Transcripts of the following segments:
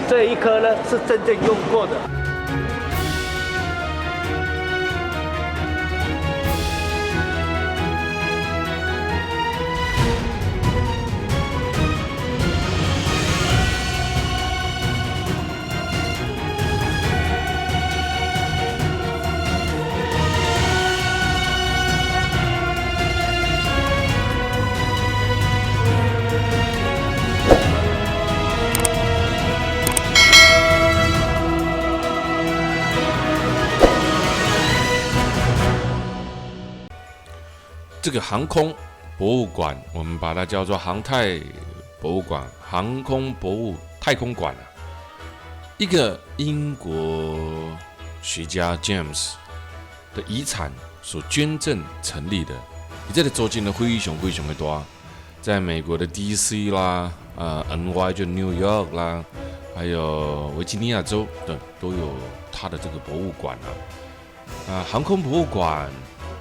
这一颗呢是真正用过的。这个航空博物馆，我们把它叫做航太博物馆、航空太空馆啊。一个英国学家 James 的遗产所捐赠成立的，这个租金的非常的多，在美国的 DC 啦、NY 就 New York 啦，还有维吉尼亚州等都有它的这个博物馆啊。航空博物馆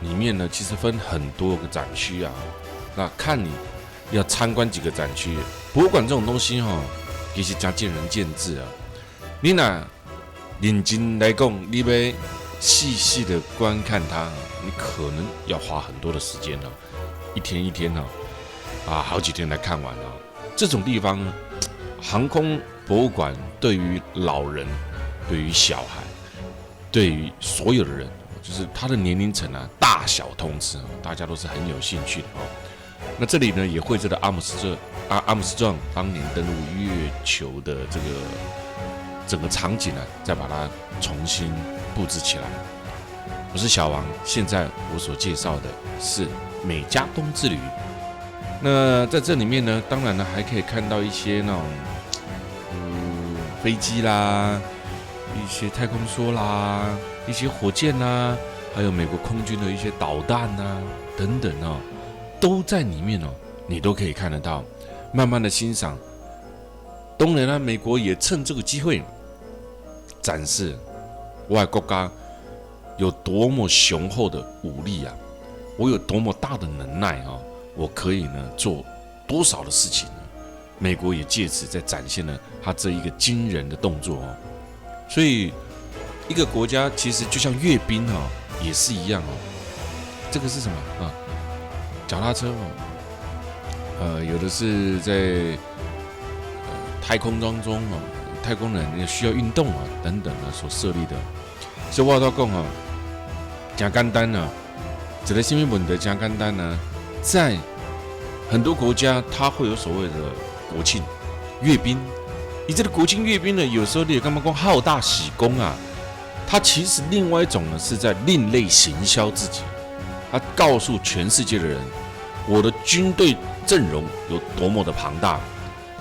里面呢，其实分很多个展区啊。那看你要参观几个展区。博物馆这种东西其实真见仁见智啊。你若认真来讲，你要细细的观看它，你可能要花很多的时间一天一天好几天来看完这种地方，航空博物馆对于老人、对于小孩、对于所有的人，就是他的年龄层大小通吃，大家都是很有兴趣的那这里呢，也绘制了阿姆斯壮当年登陆月球的这个整个场景再把它重新布置起来。我是小王，现在我所介绍的是美加东之旅。那在这里面呢，当然呢还可以看到一些那种飞机啦，一些太空梭啦，一些火箭啦，还有美国空军的一些导弹等等都在里面你都可以看得到，慢慢的欣赏。当然美国也趁这个机会展示我的国家有多么雄厚的武力我有多么大的能耐我可以呢做多少的事情呢？美国也借此在展现了他这一个惊人的动作所以一个国家其实就像阅兵也是一样这个是什么脚踏车有的是在太空当中太空人也需要运动等等所设立的。所以我要讲很简单这个什么问题很简单在很多国家它会有所谓的国庆阅兵。你这个国庆阅兵呢，有时候你也干嘛讲好大喜功它其实另外一种呢是在另类行销自己，它告诉全世界的人，我的军队阵容有多么的庞大，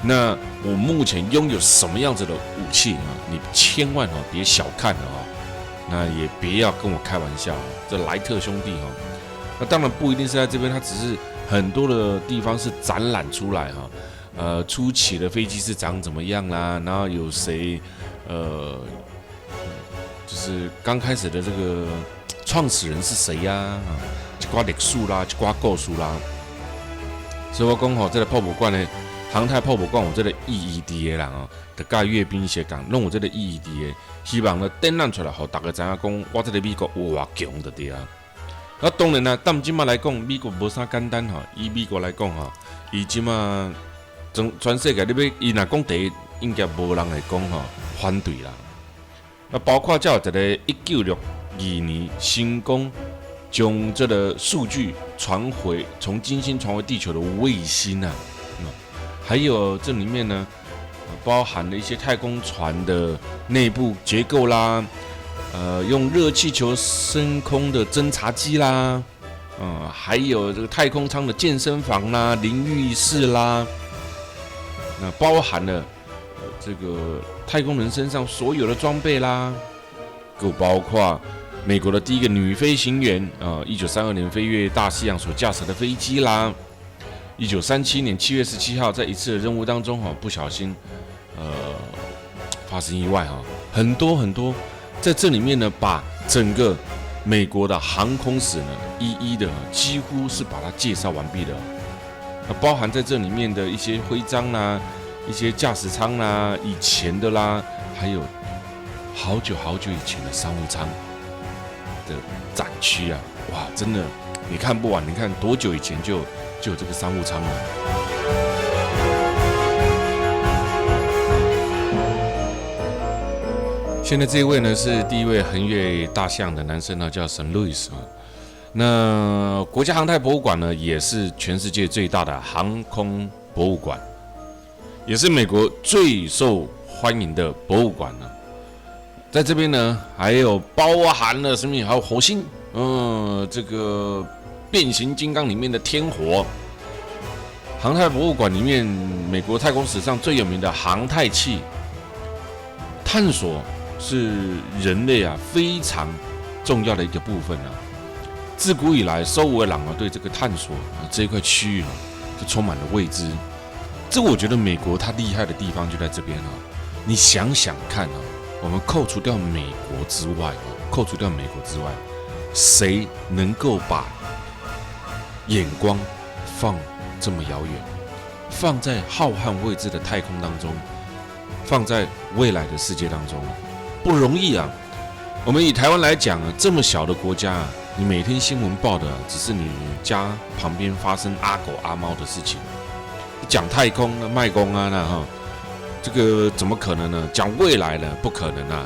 那我目前拥有什么样子的武器你千万别小看了那也别要跟我开玩笑这莱特兄弟那当然不一定是在这边，它只是很多的地方是展览出来初期的飞机是长怎么样啦，然后有谁就是刚开始的这个创始人是谁一挂历史啦，一挂故事啦。所以我讲这个博物馆呢，航太博物馆有这个意义在的人就甲阅兵相共，拢有这个意义在的。希望呢展览出来，让大家知影讲，我这个美国有偌强就对那当然但今嘛来讲，美国无啥简单以美国来讲伊今嘛全世界你要伊若讲第一，应该无人会讲反对啦。那包括叫这个1962年成功将这个数据传回从金星传回地球的卫星还有这里面呢包含了一些太空船的内部结构啦，用热气球升空的侦察机啦，还有这个太空舱的健身房啦、淋浴室啦，那包含了这个太空人身上所有的装备啦，更包括美国的第一个女飞行员1932年飞越大西洋所驾驶的飞机啦，1937年7月17号在一次的任务当中不小心发生意外很多很多在这里面呢，把整个美国的航空史呢一一的几乎是把它介绍完毕的包含在这里面的一些徽章啦，一些驾驶舱啦，以前的啦，还有好久好久以前的商务舱的展区啊，哇，真的你看不完，你看多久以前就有这个商务舱了。现在这一位呢是第一位横越大西洋的男生呢，叫沈路易斯啊。那国家航太博物馆呢，也是全世界最大的航空博物馆，也是美国最受欢迎的博物馆呢。在这边呢，还有包含了什么？还有火星，这个变形金刚里面的天火。航太博物馆里面，美国太空史上最有名的航太器，探索是人类啊非常重要的一个部分啊。自古以来，收为朗啊对这个探索这一块区域啊，就充满了未知。这我觉得美国它厉害的地方就在这边啊。你想想看啊，我们扣除掉美国之外，谁能够把眼光放这么遥远，放在浩瀚未知的太空当中，放在未来的世界当中，不容易啊。我们以台湾来讲啊，这么小的国家啊，你每天新闻报的只是你家旁边发生阿狗阿猫的事情，讲太空啊、卖空啊那哈，这个怎么可能呢？讲未来呢，不可能啊，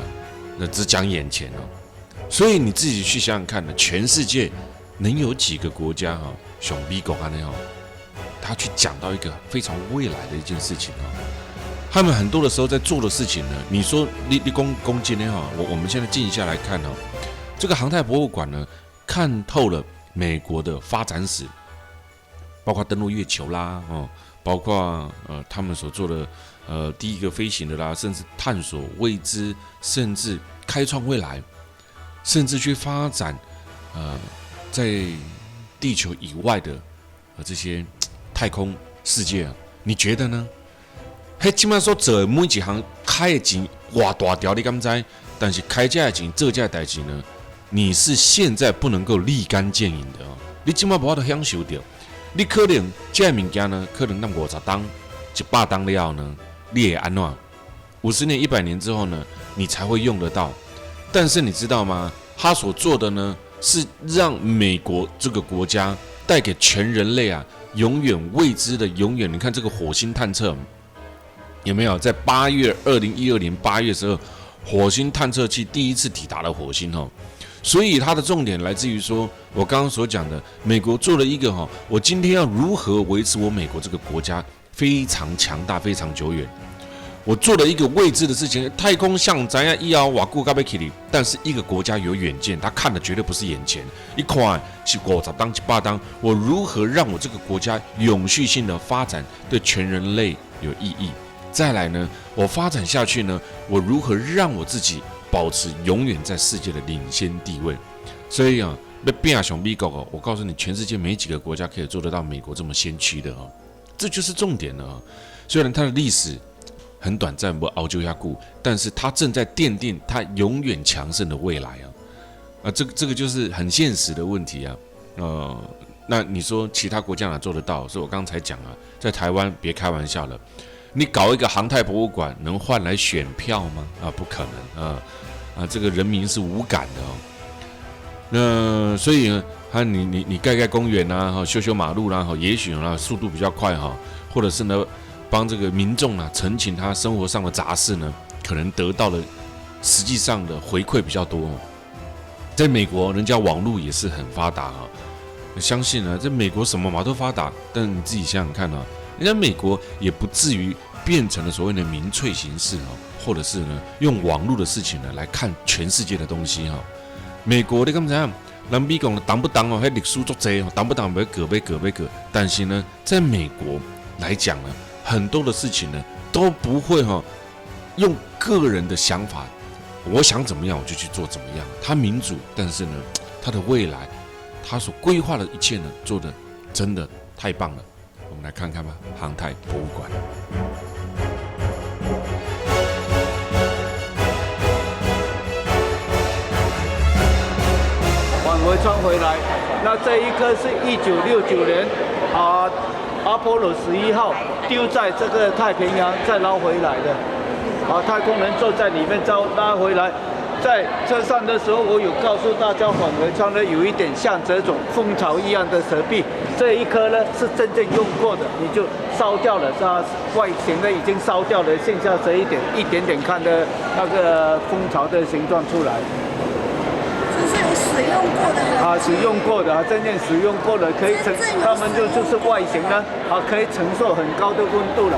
那只讲眼前哦。所以你自己去想想看呢，全世界能有几个国家哈，像美国啊那样，他去讲到一个非常未来的一件事情哦。他们很多的时候在做的事情呢，你说你攻击呢哈，我们现在静下来看哦，这个航太博物馆呢，看透了美国的发展史，包括登陆月球啦，包括他们所做的第一个飞行的啦，甚至探索未知，甚至开创未来，甚至去发展在地球以外的这些太空世界啊，你觉得呢？嘿，基本上说做每一行开的钱偌大条，你敢知？但是开这的钱做这的代志呢，你是现在不能够立竿见影的哦。你基本上无法度享受到，你可能这物件呢，可能那50档、100档了呢，你也安怎？50年、100年之后呢，你才会用得到。但是你知道吗？他所做的呢，是让美国这个国家带给全人类啊，永远未知的，永远。你看这个火星探测。有没有在2012年8月的时候，火星探测器第一次抵达了火星哦？所以它的重点来自于说，我刚刚所讲的，美国做了一个我今天要如何维持我美国这个国家非常强大、非常久远。我做了一个未知的事情，太空像咱呀一摇瓦固嘎贝克里，但是一个国家有远见，他看的绝对不是眼前，一看是50档、100档，我如何让我这个国家永续性的发展，对全人类有意义？再来呢，我发展下去呢，我如何让我自己保持永远在世界的领先地位？所以啊，要变像美国哦，我告诉你，全世界没几个国家可以做得到美国这么先驱的哦，这就是重点了哦。虽然它的历史很短暂，不熬究下固，但是它正在奠定它永远强盛的未来啊！这个就是很现实的问题啊。那你说其他国家哪做得到？所以我刚才讲啊，在台湾别开玩笑了。你搞一个航太博物馆，能换来选票吗？不可能这个人民是无感的哦。那所以呢，你盖公园啊，修马路啦，也许速度比较快或者是呢，帮这个民众澄清他生活上的杂事呢，可能得到了实际上的回馈比较多哦。在美国，人家网络也是很发达相信呢，在美国什么嘛都发达，但你自己想想看人家美国也不至于变成了所谓的民粹形式或者是呢用网络的事情呢来看全世界的东西美国你敢知影？人美国当不当迄历史足济当不当要割，但是呢，在美国来讲呢，很多的事情呢都不会用个人的想法，我想怎么样我就去做怎么样。他民主，但是呢，他的未来，他所规划的一切呢，做的真的太棒了。我们来看看吧，航太博物馆。返回穿回来，那这一颗是1969年阿波罗11号丢在这个太平洋再捞回来的。太空人坐在里面再拉回来。在车上的时候，我有告诉大家，反而穿的有一点像这种蜂巢一样的蛇臂。这一颗呢是真正用过的，你就烧掉了，它外形呢已经烧掉了，剩下这一点点看的那个蜂巢的形状出来。这是有使用过的使用过的真正使用过的，可以承，他们就是外形呢可以承受很高的温度了。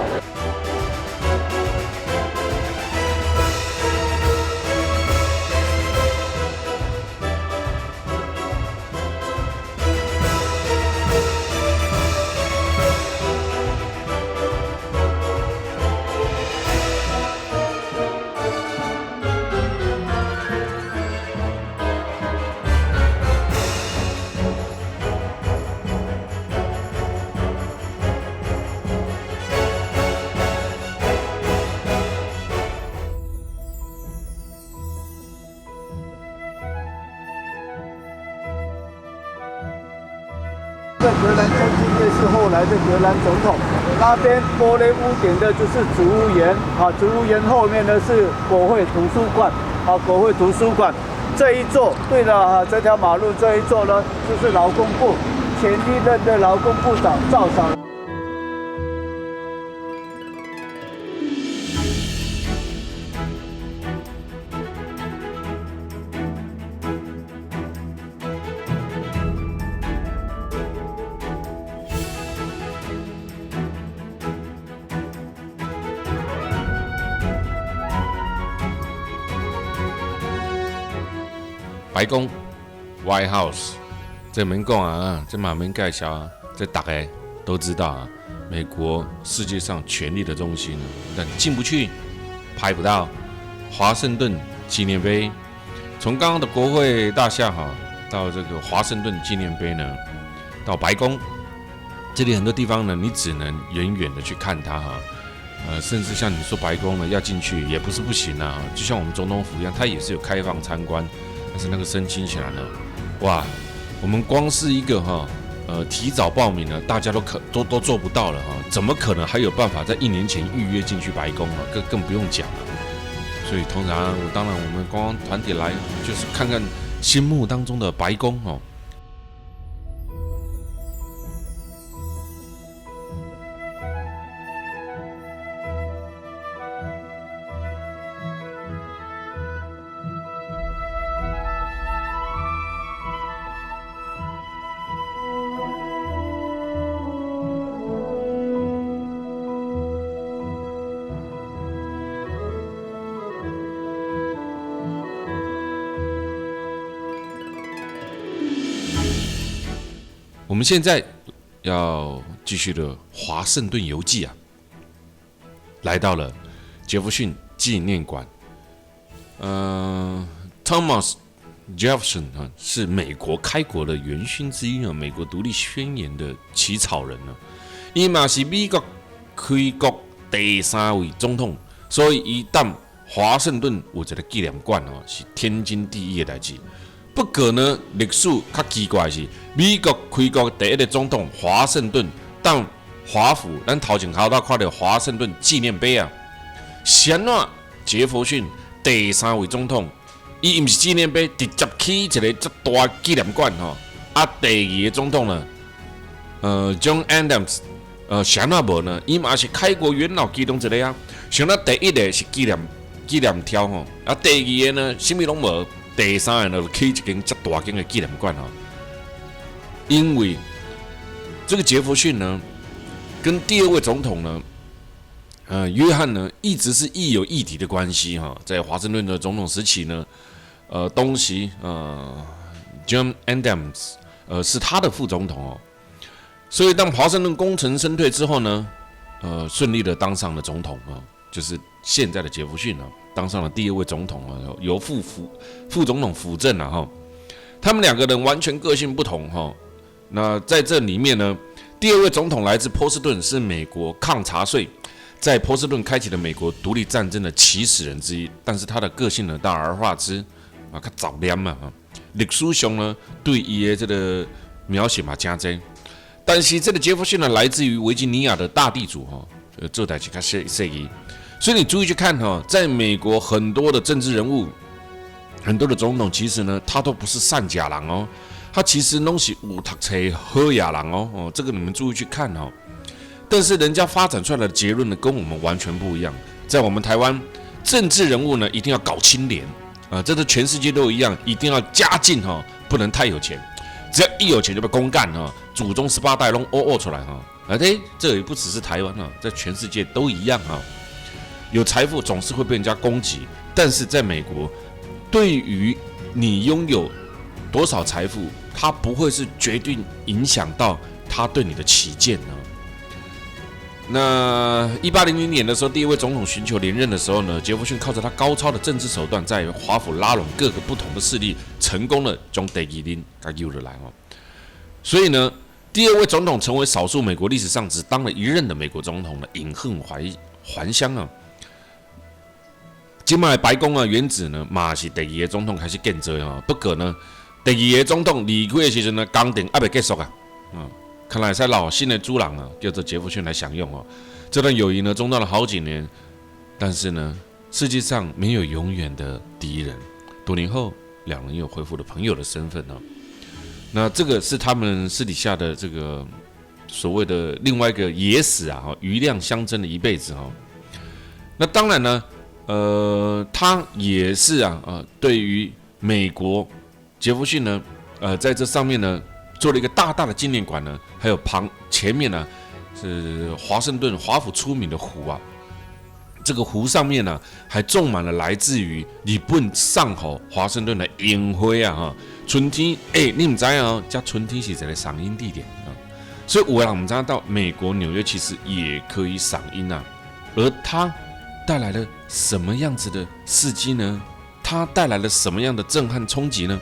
这格兰将军也是后来的格兰总统，那边玻璃屋顶的就是植物园，植物园后面呢是国会图书馆，国会图书馆这一座，对了，这条马路这一座呢就是劳工部前一任的劳工部长赵少。白宫 （White House） 这门讲啊，这马门介绍啊，这大家都知道啊。美国世界上权力的中心，但进不去，拍不到。华盛顿纪念碑，从刚刚的国会大厦到这个华盛顿纪念碑呢，到白宫，这里很多地方呢，你只能远远的去看它甚至像你说白宫呢，要进去也不是不行啊。就像我们总统府一样，它也是有开放参观。但是那个申请起来呢，哇，我们光是一个提早报名呢，大家都做不到了怎么可能还有办法在1年前预约进去白宫更不用讲了。所以通常当然我们观光团体来就是看看心目当中的白宫我们现在要继续的华盛顿游记来到了杰弗逊纪念馆。Thomas Jefferson 是美国开国的元勋之一美国独立宣言的起草人伊嘛是美国开国第3位总统，所以伊当华盛顿有一个纪念馆是天经地义的代志。不过呢，历史较奇怪的是，美国开国第一个总统华盛顿当华府，咱头前看到华盛顿纪念碑是安怎杰弗逊第3位总统，伊毋是纪念碑，直接起一个这大纪念馆第2个总统呢，John Adams，是安怎无呢？伊嘛是开国元老其中一个像咱第1个是纪念条第2个呢，什么拢无。第3个呢，起一间这大间的纪念馆因为这个杰弗逊呢，跟第2位总统呢，约翰呢，一直是亦友亦敌的关系在华盛顿的总统时期呢，东席John Adams 是他的副总统所以当华盛顿功成身退之后呢，顺利的当上了总统就是现在的杰弗逊当上了第2位总统由副总统辅政他们2个人完全个性不同那在这里面呢，第2位总统来自波士顿，是美国抗查税，在波士顿开启了美国独立战争的起始人之一。但是他的个性呢，大而化之较早念历史上呢，对伊的这个描写真多。但是这个杰弗逊呢，来自于维吉尼亚的大地主做代志较适宜。所以你注意去看在美国很多的政治人物，很多的总统，其实呢，他都不是善假人他其实都是有读册好野人这个你们注意去看但是人家发展出来的结论呢，跟我们完全不一样。在我们台湾，政治人物呢一定要搞清廉这是全世界都一样，一定要家境不能太有钱，只要一有钱就被公干祖宗18代都出来这也不只是台湾在全世界都一样有财富总是会被人家攻击，但是在美国，对于你拥有多少财富，它不会是决定影响到他对你的起见那1800年的时候，第一位总统寻求连任的时候呢，杰弗逊靠着他高超的政治手段，在华府拉拢各个不同的势力，成功的将第二任给救了来所以呢，第二位总统成为少数美国历史上只当了一任的美国总统的隐恨还乡今麦白宫原址呢，嘛是第二个总统开始建造不过呢，第二个总统离开的时候呢，工程还没结束看来才老新的主人叫做杰弗逊来享用这段友谊呢，中断了好几年，但是呢，世界上没有永远的敌人。多年后，两人又恢复了朋友的身份那这个是他们私底下的这个所谓的另外一个野史余量相争的一辈子那当然呢，他也是对于美国杰弗逊呢，在这上面呢，做了一个大大的纪念馆呢，还有前面呢是华盛顿华府出名的湖这个湖上面呢还种满了来自于日本上河华盛顿的樱花春天你不知道这春天是一个赏樱地点所以有的人不知道到美国纽约其实也可以赏樱而它带来了什么样子的事迹呢？它带来了什么样的震撼冲击呢？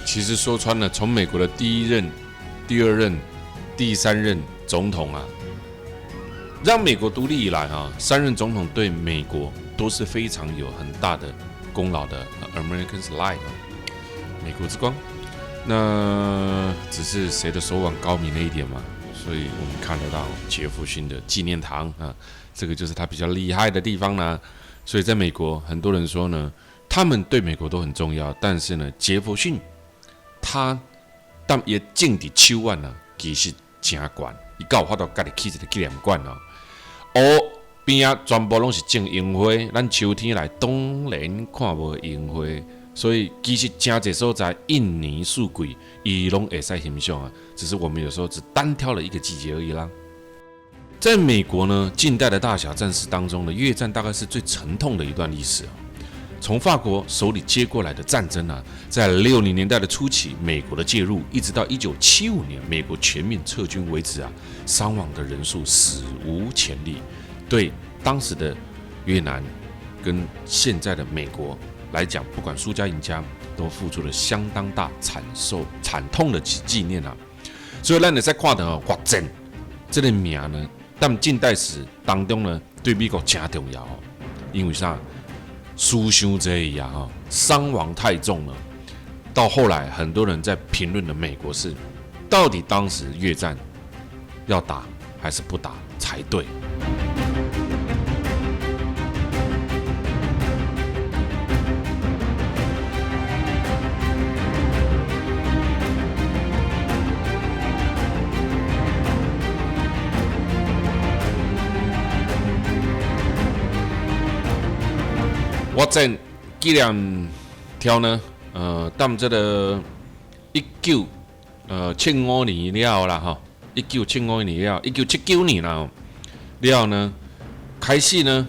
其实说穿了，从美国的第一任、第二任、第三任总统让美国独立以来3任总统对美国都是非常有很大的功劳的 American Light 美国之光。那只是谁的手腕高明了一点嘛，所以我们看得到杰弗逊的纪念堂这个就是他比较厉害的地方呢。所以在美国，很多人说呢，他们对美国都很重要，但是呢，杰弗逊他但也种伫手腕其实真悬，伊有法度家己起一个纪念馆边全部拢是种樱花，咱秋天来当然看无樱花，所以其实真侪所在一年四季伊拢会使欣赏只是我们有时候只单挑了一个季节而已啦。在美国呢，近代的大小战事当中呢，越战大概是最沉痛的一段历史从法国手里接过来的战争在60年代的初期，美国的介入，一直到1975年美国全面撤军为止伤亡的人数史无前例，对当时的越南跟现在的美国来讲，不管输家赢家，都付出了相当大惨痛的纪念所以咱会使看到越战这个名呢，但近代史当中呢，对美国真重要因为啥？输伤这样伤亡太重了。到后来，很多人在评论的美国是，到底当时越战要打还是不打才对？越战纪念条呢，当这个1975年了啦，1975年了，1979年了呢，开始呢，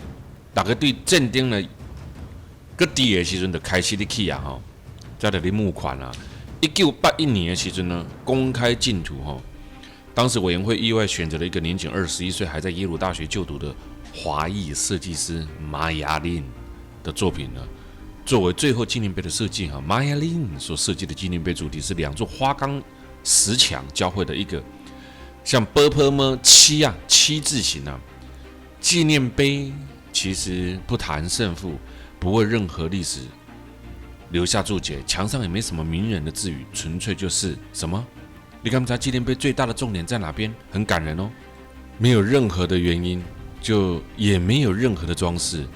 大家对战争呢，搁低的时阵就开始咧起才得咧募款1981年的时阵呢，公开竞图当时委员会意外选择了一个年仅21岁，还在耶鲁大学就读的华裔设计师玛雅琳的作品呢，作为最后纪念碑的设计玛雅琳所设计的纪念碑主题是2座花岗石墙交汇的一个像波波么七字形纪念碑其实不谈胜负，不为任何历史留下注解，墙上也没什么名人的字语，纯粹就是什么你看他纪念碑最大的重点在哪边？很感人哦，没有任何的原因，也没有任何的装饰，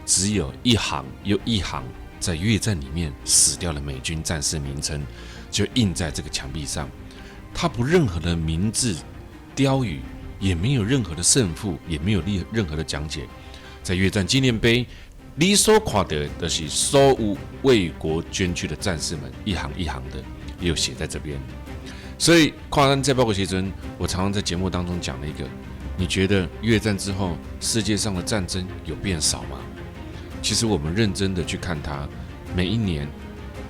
只有一行又一行在越战里面死掉的美军战士名称，就印在这个墙壁上。它不任何的名字、标语，也没有任何的胜负，也没有任何的讲解。在越战纪念碑，你所看到的是所有为国捐躯的战士们，一行一行的又写在这边。所以看完这报的时候，我常常在节目当中讲了一个：你觉得越战之后世界上的战争有变少吗？其实我们认真的去看它，每一年、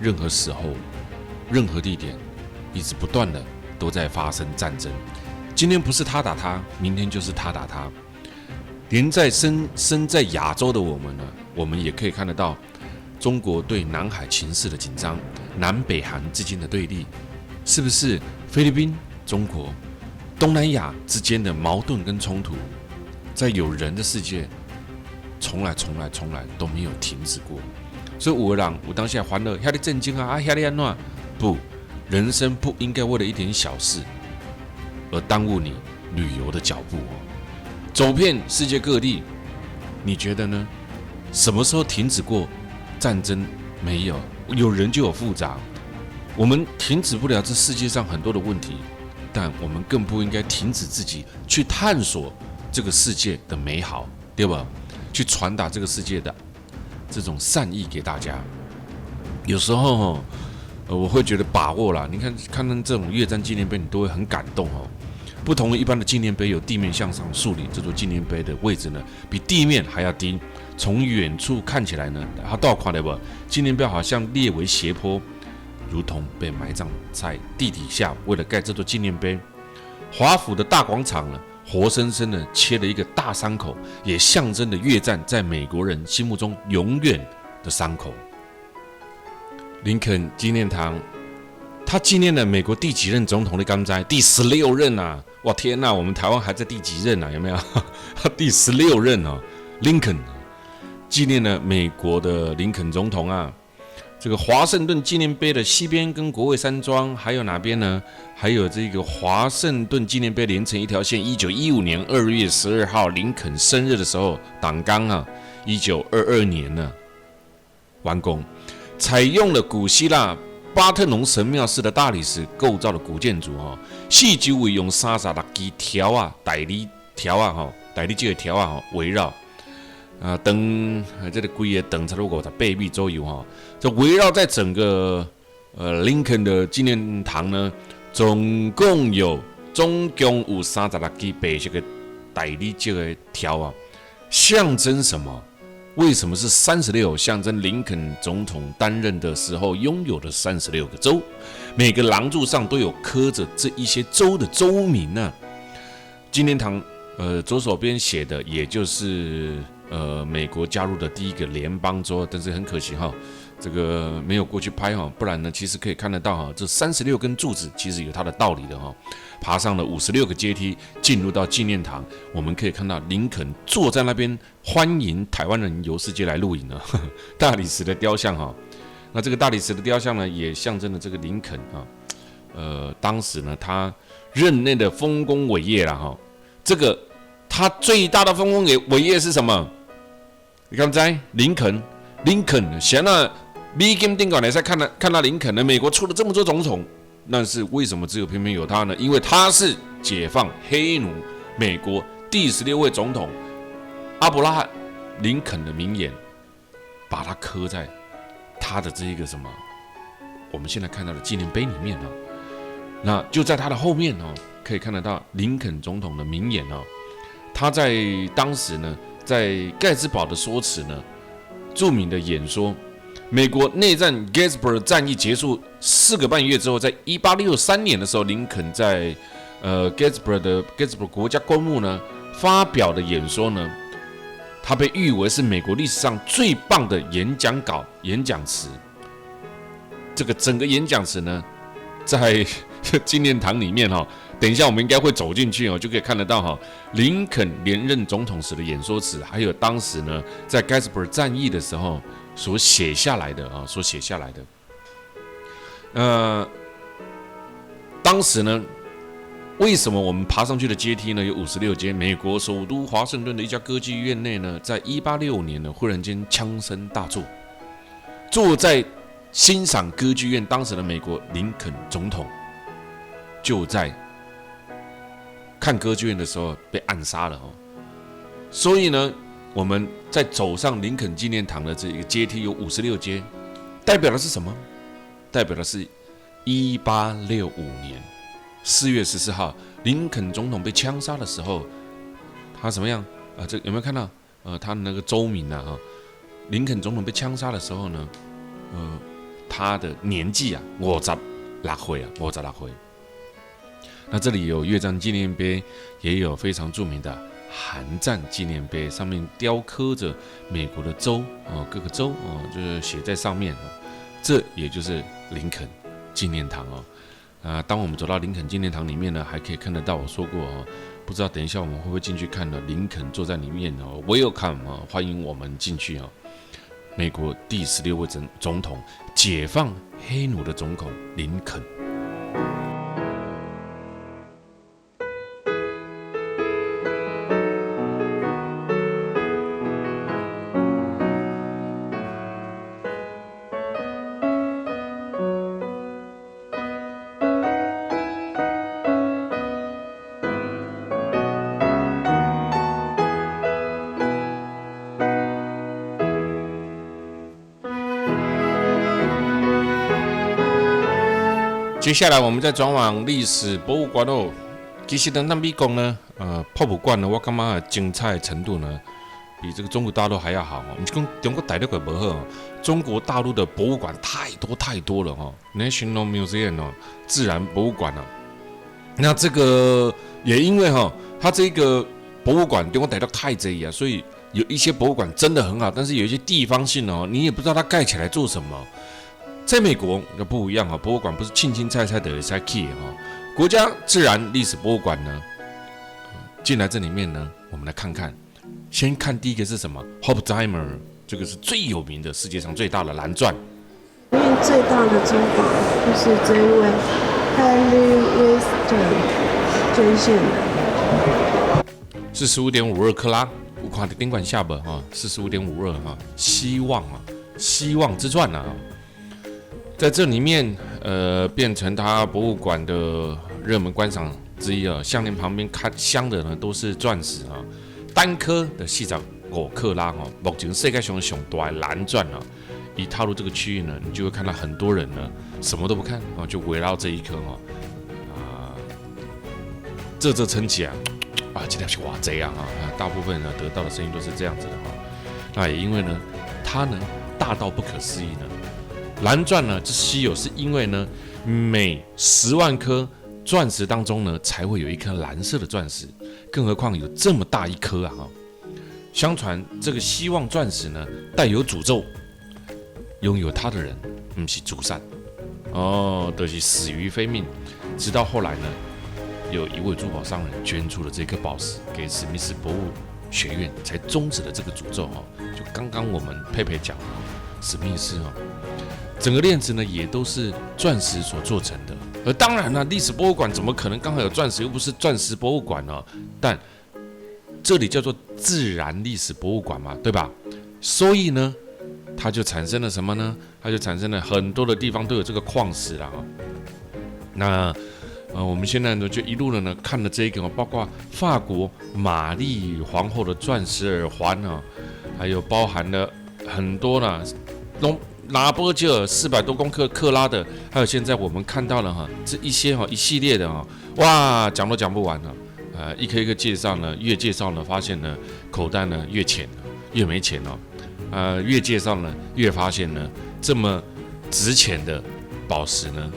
任何时候、任何地点，一直不断的都在发生战争。今天不是他打他，明天就是他打他。连在身在亚洲的我们呢，我们也可以看得到中国对南海情势的紧张，南北韩之间的对立，是不是菲律宾、中国、东南亚之间的矛盾跟冲突，在有人的世界，从来都没有停止过。所以有的人有当下欢乐，遐里震惊啊，遐里安怎？不，人生不应该为了一点小事而耽误你旅游的脚步哦。走遍世界各地，你觉得呢？什么时候停止过战争？没有，有人就有复杂。我们停止不了这世界上很多的问题，但我们更不应该停止自己去探索这个世界的美好，对吧？去传达这个世界的这种善意给大家。有时候我会觉得把握啦。你看到这种越战纪念碑，你都会很感动哦。不同于一般的纪念碑，有地面向上树立，这座纪念碑的位置呢，比地面还要低。从远处看起来呢，它倒看的不，纪念碑好像列为斜坡，如同被埋葬在地底下。为了盖这座纪念碑，华府的大广场呢，活生生的切了一个大伤口，也象征着越战在美国人心目中永远的伤口。林肯纪念堂，他纪念了美国第几任总统的甘哉？第16任啊！哇天哪，我们台湾还在第几任啊？有没有？第16任哦，林肯纪念了美国的林肯总统啊。这个华盛顿纪念碑的西边跟国会山庄，还有哪边呢？还有这个华盛顿纪念碑连成一条线。1915年2月12号，林肯生日的时候，党纲啊，1922年呢完工，采用了古希腊巴特农神庙式的大理石构造的古建筑哦，四周围用36支条啊、大理条啊、大理这个条啊围绕。灯这个规个灯差不多58米左右哈，这围绕在整个林肯的纪念堂呢，总共有36支白色的大理这个条啊，象征什么？为什么是36？象征林肯总统担任的时候拥有的36个州，每个廊柱上都有刻着这一些州的州名呢。纪念堂左手边写的也就是美国加入的第一个联邦州，但是很可惜哈，这个没有过去拍哈，不然呢，其实可以看得到哈，这36根柱子其实有它的道理的哈。爬上了56个阶梯，进入到纪念堂，我们可以看到林肯坐在那边欢迎台湾人游世界来露营呢。大理石的雕像哈，那这个大理石的雕像呢，也象征了这个林肯啊，当时呢他任内的丰功伟业啦哈，这个他最大的丰功伟业是什么？你看在林肯现在美金定管来赛看到林肯呢，美国出了这么多总统。但是为什么只有偏偏有他呢？因为他是解放黑奴美国第16位总统阿伯拉罕林肯的名言，把它刻在他的这一个什么我们现在看到的纪念碑里面哦。那就在他的后面哦，可以看得到林肯总统的名言哦。他在当时呢，在盖茨堡的说辞呢，著名的演说。美国内战 Gettysburg 战役结束4个半月之后，在1863年的时候，林肯在Gettysburg 国家公墓呢发表的演说呢，他被誉为是美国历史上最棒的演讲词。这个整个演讲词呢，在纪念堂里面哈，等一下我们应该会走进去哦，就可以看得到哈，林肯连任总统时的演说词，还有当时呢在 Gettysburg 战役的时候。所写下来的。当当时呢，为什么我们爬上去的阶梯呢有56阶？美国首都华盛顿的一家歌剧院内呢，在1865年呢，忽然间枪声大作，坐在欣赏歌剧院当时的美国林肯总统，就在看歌剧院的时候被暗杀了哦。所以呢，我们在走上林肯纪念堂的这个阶梯有56阶，代表的是什么？代表的是1865年4月14号，林肯总统被枪杀的时候，他怎么样？这有没有看到？他的那个州名啊，林肯总统被枪杀的时候呢，他的年纪啊，56岁啊，56岁。那这里有越战纪念碑，也有非常著名的韩战纪念碑，上面雕刻着美国的州各个州就是写在上面这也就是林肯纪念堂当我们走到林肯纪念堂里面呢，还可以看得到我说过不知道等一下我们会不会进去看呢？林肯坐在里面Welcome 欢迎我们进去美国第16位总统，解放黑奴的总统林肯。接下来我们再转往历史博物馆哦。其实呢，那美国呢，博物馆呢，我感觉精彩的程度呢，比这个中国大陆还要好不是讲中国大陆的不好中国大陆的博物馆太多了National Museum 自然博物馆那这个也因为它这个博物馆中国大陆太多啊，所以有一些博物馆真的很好，但是有一些地方性你也不知道它盖起来做什么。在美国就不一样博物馆不是轻轻菜的才去国家自然历史博物馆呢，进来这里面呢，我们来看看。先看第一个是什么 ？Oppenheimer， 这个是最有名的世界上最大的蓝钻。里面最大的金宝就是这一位 Harry Weston 捐献的，45.52克拉，我看的顶管下本45.52希望之钻在这里面变成它博物馆的热门观赏之一项链旁边看镶的呢都是钻石单颗的45克拉目前世界上最大的蓝钻一踏入这个区域呢，你就会看到很多人呢什么都不看就围绕这一颗这撑起来这条是哇这样大部分呢得到的声音都是这样子的那也因为呢它呢大到不可思议呢。蓝钻呢，这稀有是因为呢，每10万颗钻石当中呢，才会有一颗蓝色的钻石，更何况有这么大一颗相传这个希望钻石呢，带有诅咒，拥有它的人不是自杀就是死于非命。直到后来呢，有一位珠宝商人捐出了这颗宝石给史密斯博物学院，才终止了这个诅咒就刚刚我们佩佩讲史密斯整个链子呢也都是钻石所做成的，而当然呢，历史博物馆怎么可能刚好有钻石？又不是钻石博物馆但这里叫做自然历史博物馆嘛，对吧？所以呢，它就产生了什么呢？它就产生了很多的地方都有这个矿石了那我们现在呢就一路的呢看了这个包括法国玛丽皇后的钻石耳环还有包含了很多呢拿波吉尔400多公克拉的，还有现在我们看到了这一些一系列的哇，讲都讲不完一颗一颗介绍呢，越介绍呢，发现呢口袋呢越浅越没钱越介绍呢越发现呢这么值钱的宝石呢，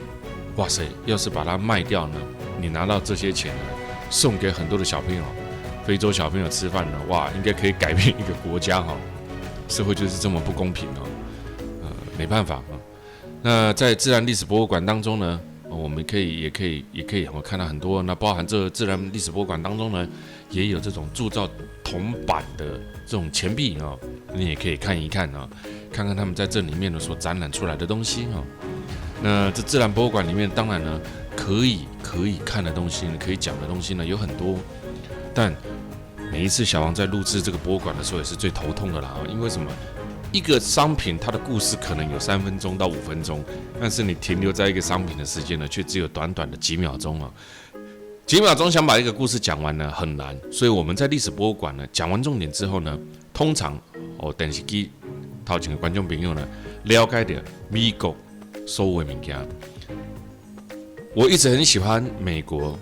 哇塞，要是把它卖掉呢，你拿到这些钱呢，送给很多的小朋友，非洲小朋友吃饭呢，哇，应该可以改变一个国家社会就是这么不公平没办法那在自然历史博物馆当中呢，我们也可以看到很多。那包含这自然历史博物馆当中呢，也有这种铸造铜板的这种钱币你也可以看一看看看他们在这里面呢所展览出来的东西那这自然博物馆里面，当然呢可以看的东西呢，可以讲的东西呢有很多，但每一次小王在录制这个博物馆的时候，也是最头痛的啦。因为什么？一个商品它的故事可能有3分钟到5分钟，但是你停留在一个商品的时间呢，却只有短短的几秒钟啊。几秒钟想把一个故事讲完呢，很难。所以我们在历史博物馆呢，讲完重点之后呢，通常电视机头前的观众朋友呢，了解到美国所有的物件。我一直很喜欢美国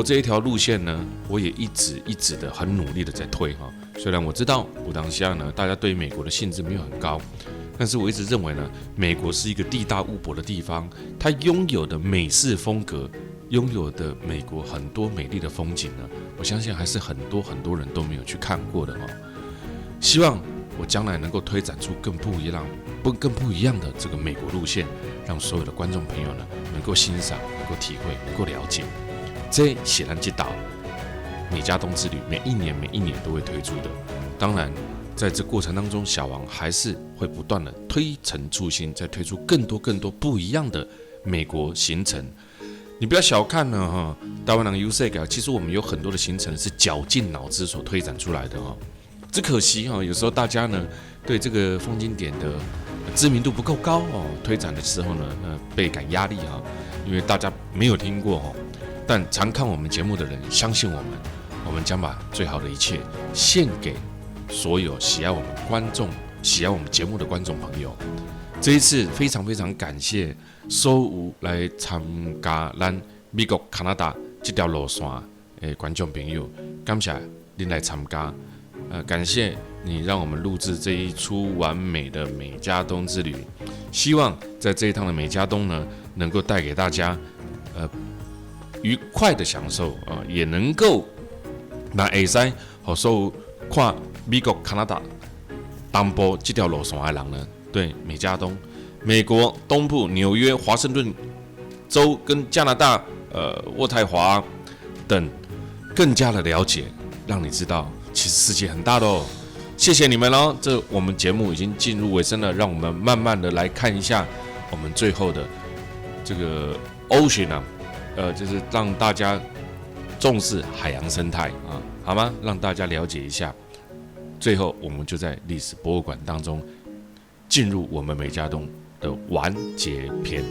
这一条路线呢，我也一直的很努力的在推哈。虽然我知道我当下呢，大家对美国的兴致没有很高，但是我一直认为呢，美国是一个地大物博的地方，它拥有的美式风格，拥有的美国很多美丽的风景呢，我相信还是很多人都没有去看过的哦。希望我将来能够推展出更不一样的这个美国路线，让所有的观众朋友呢能够欣赏、能够体会、能够了解。这显然这岛美加东之旅每一年都会推出的。当然，在这过程当中，小王还是会不断的推陈出新，再推出更多不一样的美国行程。你不要小看了哈，台湾人游世界，其实我们有很多的行程是绞尽脑汁所推展出来的哈。只可惜哈，有时候大家呢对这个风景点的知名度不够高哦，推展的时候呢，倍感压力哈，因为大家没有听过哦。但常看我们节目的人，相信我们将把最好的一切献给所有喜爱我们节目的观众朋友。这一次非常感谢所有来参加咱美国、加拿大这条路线的观众朋友，感谢您来参加。感谢你让我们录制这一出完美的美加东之旅。希望在这一趟的美加东呢，能够带给大家愉快的享受也能够那会使好受看美国、加拿大东部这条路线的人呢，对美加东、美国东部纽约、华盛顿州跟加拿大渥太华等更加的了解，让你知道其实世界很大的哦。谢谢你们哦，这我们节目已经进入尾声了，让我们慢慢的来看一下我们最后的这个 Ocean 啊，就是让大家重视海洋生态啊，好吗？让大家了解一下。最后，我们就在历史博物馆当中进入我们美加东的完结篇。